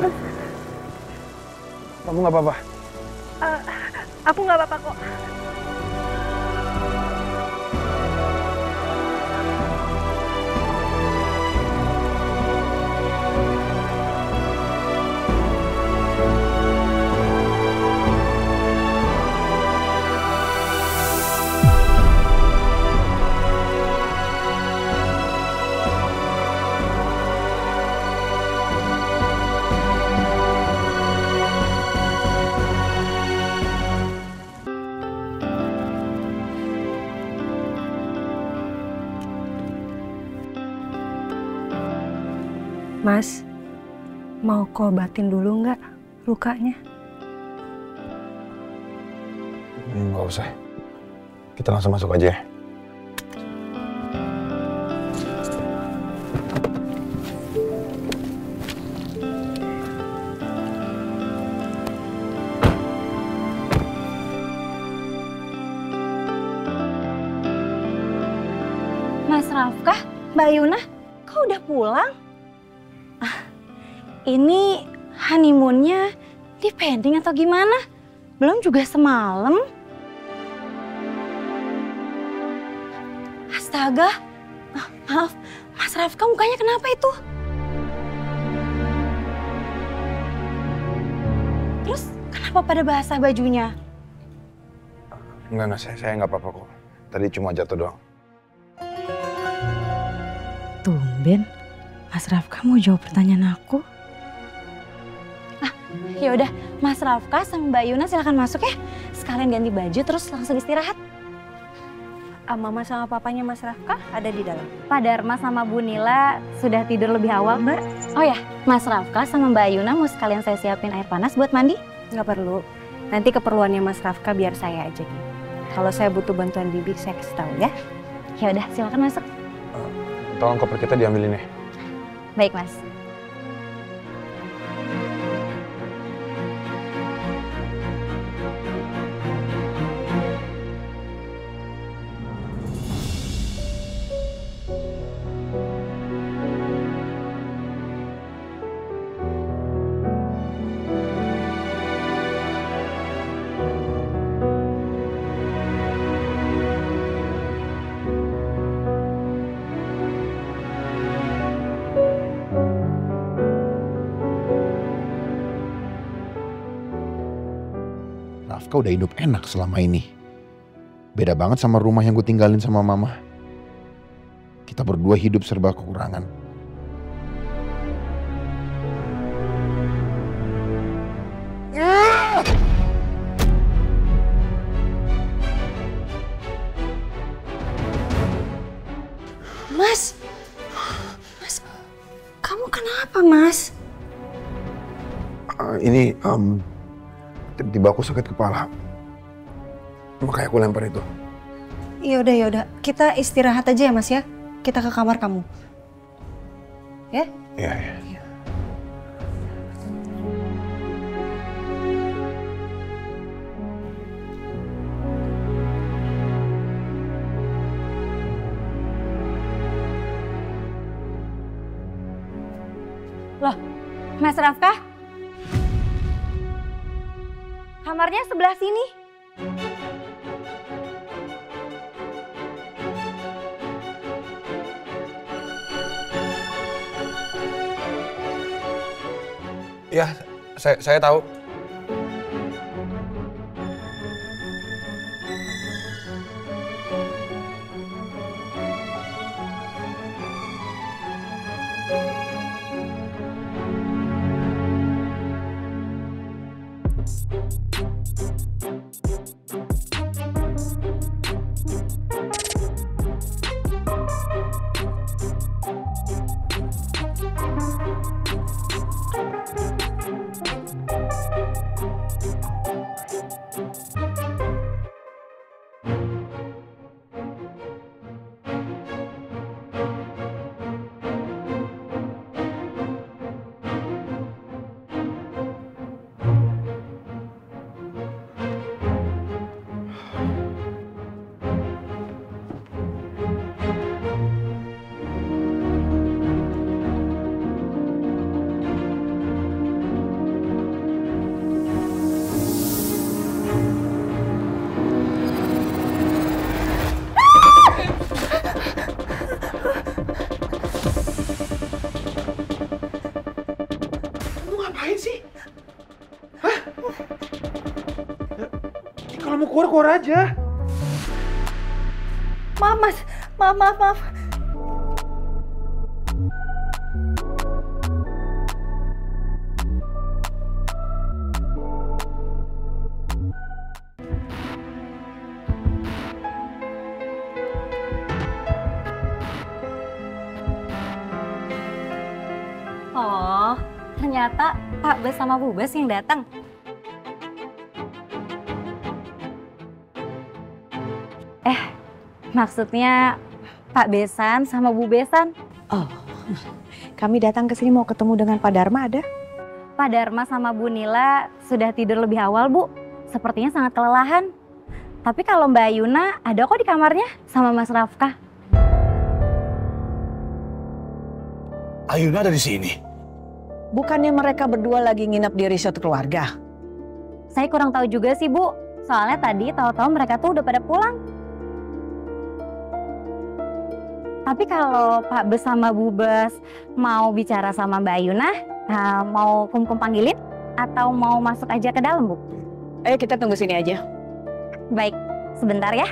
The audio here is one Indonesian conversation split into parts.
Mas. Kamu nggak apa-apa? Aku nggak apa-apa kok. Mas, mau kau obatin dulu nggak lukanya? Nggak usah. Kita langsung masuk aja ya. Mas Rafkah, Mbak Yuna, kau udah pulang? Ini honeymoonnya di pending atau gimana? Belum juga semalam. Astaga, maaf, Mas Rafkah mukanya kenapa itu? Terus kenapa pada basah bajunya? Enggak, saya nggak apa-apa kok. Tadi cuma jatuh doang. Tumben, Mas Rafkah mau jawab pertanyaan aku. Ya udah, Mas Rafkah sama Mbak Yuna silakan masuk ya. Sekalian ganti baju terus langsung istirahat. Mama sama papanya Mas Rafkah ada di dalam. Pak Dharma sama Bu Nila sudah tidur lebih awal, Mbak. Oh ya, Mas Rafkah sama Mbak Yuna mau sekalian saya siapin air panas buat mandi? Nggak perlu. Nanti keperluannya Mas Rafkah biar saya aja gitu. Kalau saya butuh bantuan Bibi, saya kasih tahu ya. Ya udah, silakan masuk. Tolong koper kita diambilin ya. Baik, Mas. Rafkah udah hidup enak selama ini. Beda banget sama rumah yang gue tinggalin sama mama. Kita berdua hidup serba kekurangan. Mas, kamu kenapa, Mas? Ini tiba-tiba aku sakit kepala. Makanya aku lempar itu. Ya udah. Kita istirahat aja ya, Mas ya. Kita ke kamar kamu. Ya? Iya. Loh, Mas Rafkah? Kamarnya sebelah sini. Iya, saya tahu. keluar aja. Maaf Mas, maaf. Oh, ternyata Pak Bes sama Bu Bes yang datang. Maksudnya Pak Besan sama Bu Besan. Oh, kami datang ke sini mau ketemu dengan Pak Dharma, ada? Pak Dharma sama Bu Nila sudah tidur lebih awal, Bu. Sepertinya sangat kelelahan. Tapi kalau Mbak Yuna ada kok di kamarnya sama Mas Rafka. Ayuna ada di sini. Bukannya mereka berdua lagi nginep di resort keluarga? Saya kurang tahu juga sih, Bu. Soalnya tadi tahu-tahu mereka tuh udah pada pulang. Tapi kalau Pak Bes sama Bu Bes mau bicara sama Mbak Yuna, mau Kum panggilin atau mau masuk aja ke dalam, Bu? Ayo kita tunggu sini aja. Baik, sebentar ya.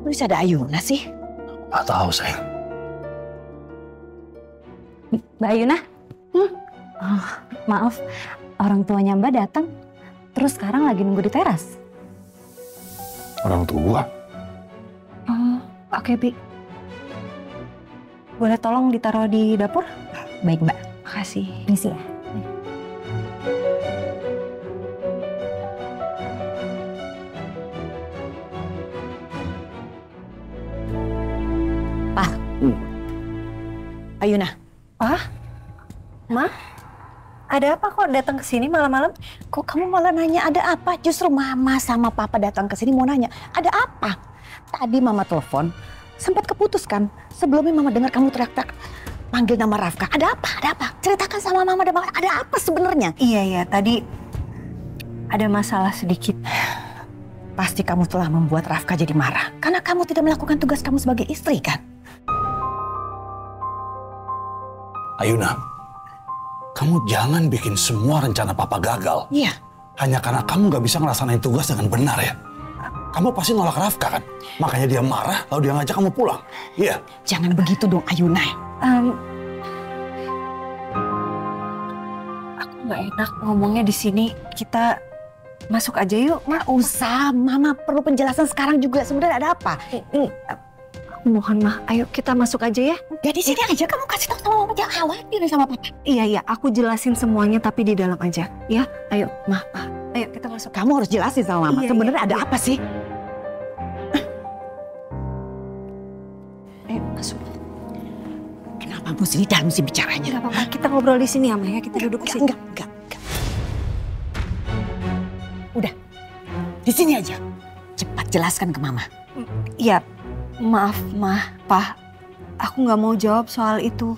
Bisa ada Ayuna sih? Gak tahu, sayang. Mbak Yuna? Oh, maaf, orang tuanya Mbak datang. Terus sekarang lagi nunggu di teras. Orang tua? Oh, oke Bi. Boleh tolong ditaruh di dapur? Baik, Mbak. Makasih. Misi ya. Ayuna. Ma? Ada apa kok datang ke sini malam-malam? Kok kamu malah nanya ada apa? Justru Mama sama Papa datang ke sini mau nanya, ada apa? Tadi Mama telepon, sempat keputuskan. Sebelumnya Mama dengar kamu teriak-teriak panggil nama Rafka. Ada apa? Ada apa? Ceritakan sama Mama, ada apa sebenarnya? Iya, tadi ada masalah sedikit. Pasti kamu telah membuat Rafka jadi marah. Karena kamu tidak melakukan tugas kamu sebagai istri, kan? Ayuna, kamu jangan bikin semua rencana Papa gagal. Iya. Hanya karena kamu gak bisa ngelaksanain tugas dengan benar ya. Kamu pasti nolak Rafka kan? Makanya dia marah lalu dia ngajak kamu pulang. Iya. Jangan begitu dong Ayuna. Aku nggak enak ngomongnya di sini. Kita masuk aja yuk, Ma. Usah, Mama perlu penjelasan sekarang juga. Sebenarnya ada apa? Mohon Ma, ayo kita masuk aja ya. Ya di sini aja, kamu kasih tahu sama Mama, jangan khawatir sama Papa. Iya, aku jelasin semuanya tapi di dalam aja. Ya, ayo Ma, Pa. Ayo kita masuk. Kamu harus jelasin sama Mama, sebenarnya ada apa sih? Ayo masuk. Kenapa mesti di dalam sih bicaranya? Gak apa-apa, kita ngobrol di sini ya Ma ya. Kita duduk di sini. Enggak. Udah, di sini aja. Cepat jelaskan ke Mama. Iya. Maaf, Ma, Pa, aku nggak mau jawab soal itu.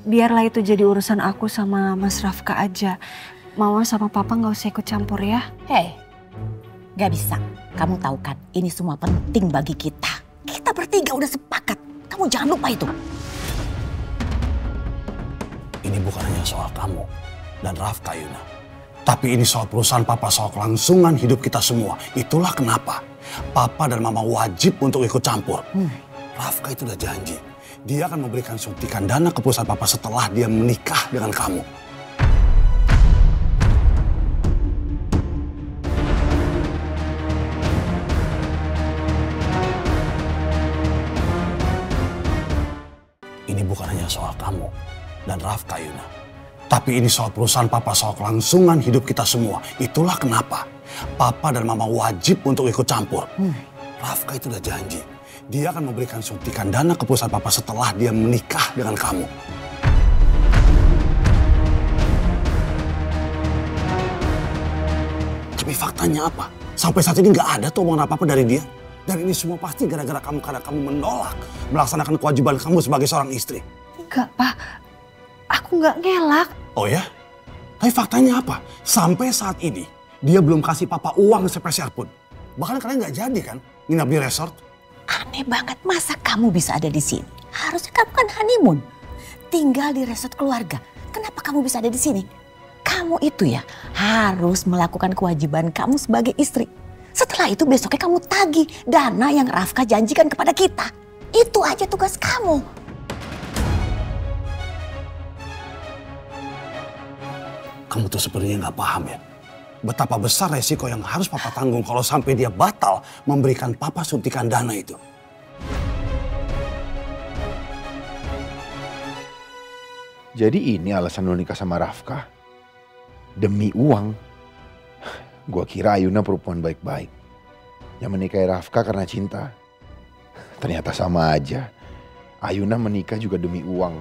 Biarlah itu jadi urusan aku sama Mas Rafka aja. Mama sama Papa nggak usah ikut campur ya. Hei, nggak bisa. Kamu tahu kan, ini semua penting bagi kita. Kita bertiga udah sepakat. Kamu jangan lupa itu. Ini bukan hanya soal kamu dan Rafka, Yuna. Tapi ini soal perusahaan Papa, soal kelangsungan hidup kita semua. Itulah kenapa Papa dan Mama wajib untuk ikut campur. Rafka itu udah janji. Dia akan memberikan suntikan dana ke perusahaan Papa setelah dia menikah dengan kamu. Ini bukan hanya soal kamu dan Rafka, Yuna. Tapi ini soal perusahaan Papa, soal kelangsungan hidup kita semua. Itulah kenapa Papa dan Mama wajib untuk ikut campur. Rafka itu udah janji. Dia akan memberikan suntikan dana ke perusahaan Papa setelah dia menikah dengan kamu. Tapi faktanya apa? Sampai saat ini nggak ada tuh omongan apa-apa dari dia. Dan ini semua pasti gara-gara kamu, karena kamu menolak melaksanakan kewajiban kamu sebagai seorang istri. Enggak, Pa. Aku nggak ngelak. Oh ya? Tapi faktanya apa? Sampai saat ini, dia belum kasih Papa uang sepeser pun. Bahkan kalian nggak jadi kan nginap di resort? Aneh banget, masa kamu bisa ada di sini? Harusnya kamu kan honeymoon. Tinggal di resort keluarga. Kenapa kamu bisa ada di sini? Kamu itu ya harus melakukan kewajiban kamu sebagai istri. Setelah itu besoknya kamu tagih dana yang Rafka janjikan kepada kita. Itu aja tugas kamu. Kamu tuh sebenarnya nggak paham ya. Betapa besar resiko yang harus papa tanggung kalau sampai dia batal memberikan papa suntikan dana itu. Jadi ini alasan lu nikah sama Rafka? Demi uang? Gua kira Ayuna perempuan baik-baik. Yang menikahi Rafka karena cinta. Ternyata sama aja. Ayuna menikah juga demi uang.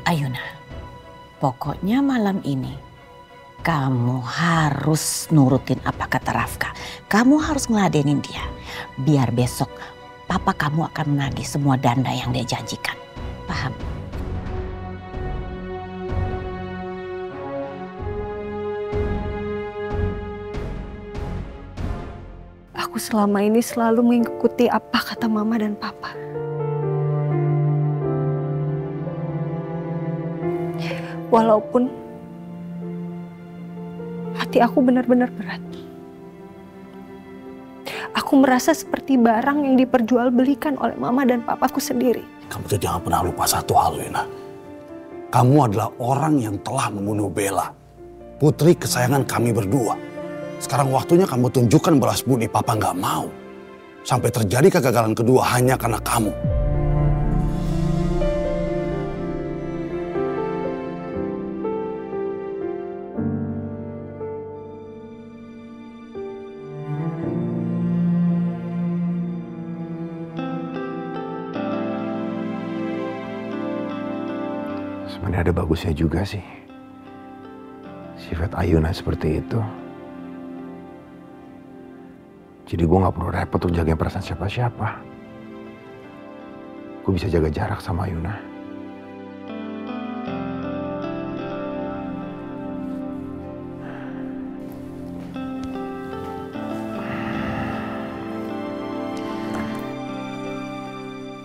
Ayuna, pokoknya malam ini kamu harus nurutin apa kata Rafka. Kamu harus ngeladenin dia. Biar besok papa kamu akan menagih semua dana yang dia janjikan. Paham? Aku selama ini selalu mengikuti apa kata mama dan papa. Walaupun hati aku benar-benar berat. Aku merasa seperti barang yang diperjualbelikan oleh mama dan papaku sendiri. Kamu tuh jangan pernah lupa satu hal, Wina. Kamu adalah orang yang telah membunuh Bella, putri kesayangan kami berdua. Sekarang waktunya kamu tunjukkan balas budi. Papa nggak mau sampai terjadi kegagalan kedua hanya karena kamu. Sebenarnya ada bagusnya juga sih. Sifat Ayuna seperti itu. Jadi gue gak perlu repot untuk jagain perasaan siapa-siapa. Gue bisa jaga jarak sama Ayuna.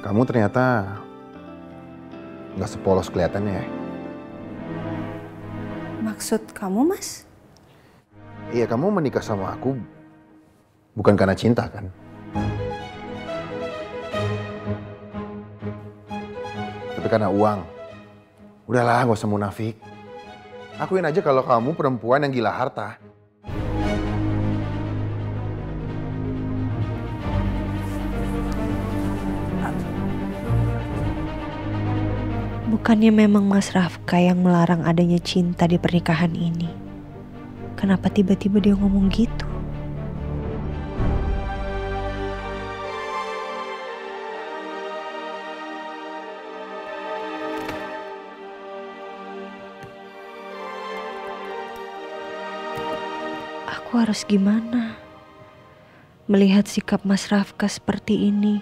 Kamu ternyata gak sepolos kelihatannya ya. Maksud kamu, Mas? Iya, kamu menikah sama aku bukan karena cinta kan? Tapi karena uang. Udahlah, gak usah munafik. Akuin aja kalau kamu perempuan yang gila harta. Bukannya memang Mas Rafka yang melarang adanya cinta di pernikahan ini? Kenapa tiba-tiba dia ngomong gitu? Aku harus gimana? Melihat sikap Mas Rafka seperti ini,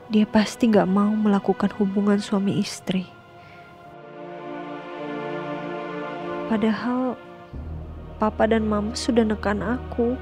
dia pasti gak mau melakukan hubungan suami istri. Padahal papa dan mama sudah nekan aku.